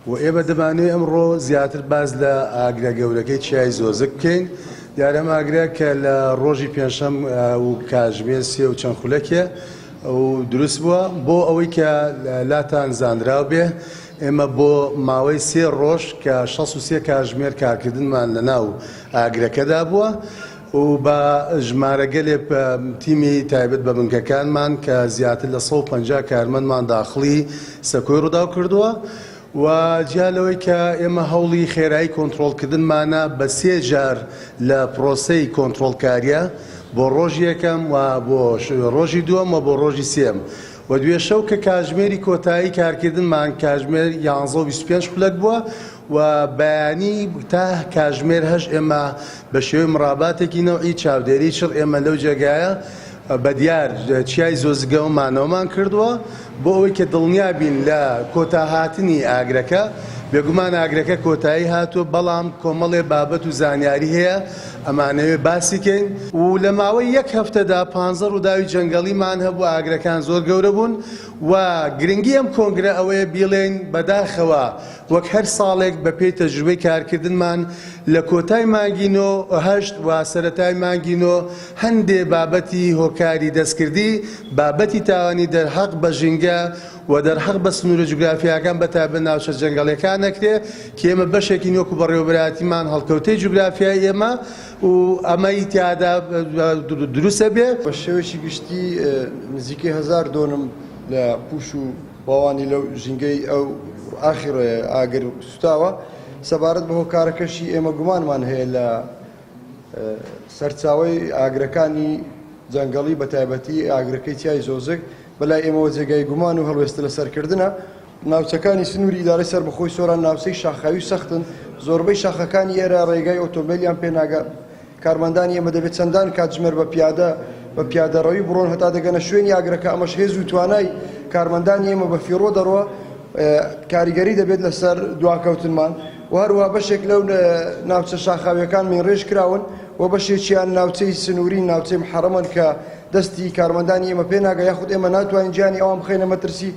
و ئێمە دەمانوێت ئەمڕۆ زیاتر باز لە ئاگرە گەورەکەی چیای زۆزک بکەین. دیارە ئەم ئاگرە کە لە ڕۆژی پێنجشەم و کاتژمێر 3 و چەند خولەکێ و دروست بووە بۆ ئەوەی کە لاتان زانراو بێ. ئێمە بۆ ماوەی 3 ڕۆژ کە 63 کاتژمێر کارکردنمان لەناو ئاگرەکەدا بووە و بە ژمارەگەلێ تیمی تایبەت بە بنکەکانمان کە زیاتر لە 150 کارمەندمان داخڵی سەکۆی ڕووداو کردووە و جیالەوەی کە ئێمە هەوڵی خێرایی کۆنتترۆلکردنمانە بە 3 جار لە پرۆسەی کۆنتترۆلکاریە بۆ ڕۆژی یەکەم و بۆ ڕۆژی دووەم و بۆ ڕۆژی سێم و دوێ شەو کە کاتژمێری کۆتایی کارکردنمان کاتژمێر 11:25 خولەک بووە و بەیانی تا کاتژمێر 8 ئێمە بە شێوەی مڕاباتێکی نەوعی چاودێری چڕ ئێمە لەو جێگایە بە دیار چیای زۆزگە و مانەوەمان کردووە بۆ ئەوەی کە دڵنیابین لە کۆتاهاتنی ئاگرەکە. بێگومان ئاگرەکە کۆتایی هاتووە بەڵام کۆمەڵێ بابەت و زانیاری هەیە ئەمانەوێ باسیکەین و لە ماوەی 1 هەفتەدا 15 ڕووداوی جەنگەڵیمان هەبوو. ئاگرەکان زۆر گەورە بوون و گرنگی ئەم کۆنگرە ئەوەیە بیڵێن بەداخەوە وەک هەر ساڵێک بە پێی تەجروبەی کارکردنمان لە کۆتای مانگینۆ 8 و سەرەتای مانگینۆ هەندێ بابەتی هۆکاری دەستکردی بابەتی تاوانی دەرحەق بە ژینگە و دەرحەق بە سنوورە جوگرافیاکان بەتابەت ناوچە جەنگەڵیەکان نەکرێ کە ئێمە بەشێکی نوێکو بەڕێوەبەرایەتیمان هەڵکەوتەی جوگرافیای ئێمە و ئەمەی تیادا دروستە بێ. بە شێوەیەکی گشتی نزیکەی 1000 دۆنم لە پوش و باوانی لەو ژینگەی ئەو ئاخیرۆیە ئاگر سوتاوە. سەبارەت بە هۆکارەکەشی ئێمە گومانمان هەیە لە سەرچاوەی ئاگرەکانی جەنگەڵی بە تایبەتی ئاگرەکەی چیای زۆزک بەلای ئێمەوە جێگای گومان و هەڵوێستە لە سەرکردنە. ناوچەکانی سنووری ئیدارەی سەربەخۆی سۆران ناوچەی شاخاوی سەختن. زۆربەی شاخەکانی ئێرە ڕێگای ئۆتۆمبیلیان پێناگە. کارمەندانی ئێمە دەبێت چەندان کاتژمێر بە پیادەڕەوی بڕۆن هەتا دەگەنە شوێنی ئاگرەکە. ئەمەش هێز و توانای کارمەندانی ئێمە بە فیڕۆ دەڕۆە کاریگەری دەبێت لەسەر دواکەوتنمان و هەروە بەشێک لەو ناوچە شاخاویەکان من ڕێژ کراون و بەشێکیان ناوچەی سنووری ناوچەی محەرەمن کە دەستی کارمەندانی ئێمە پێناگە یاخود ئێمە ناتوانین گیانی ئەوان بخەینە مەترسی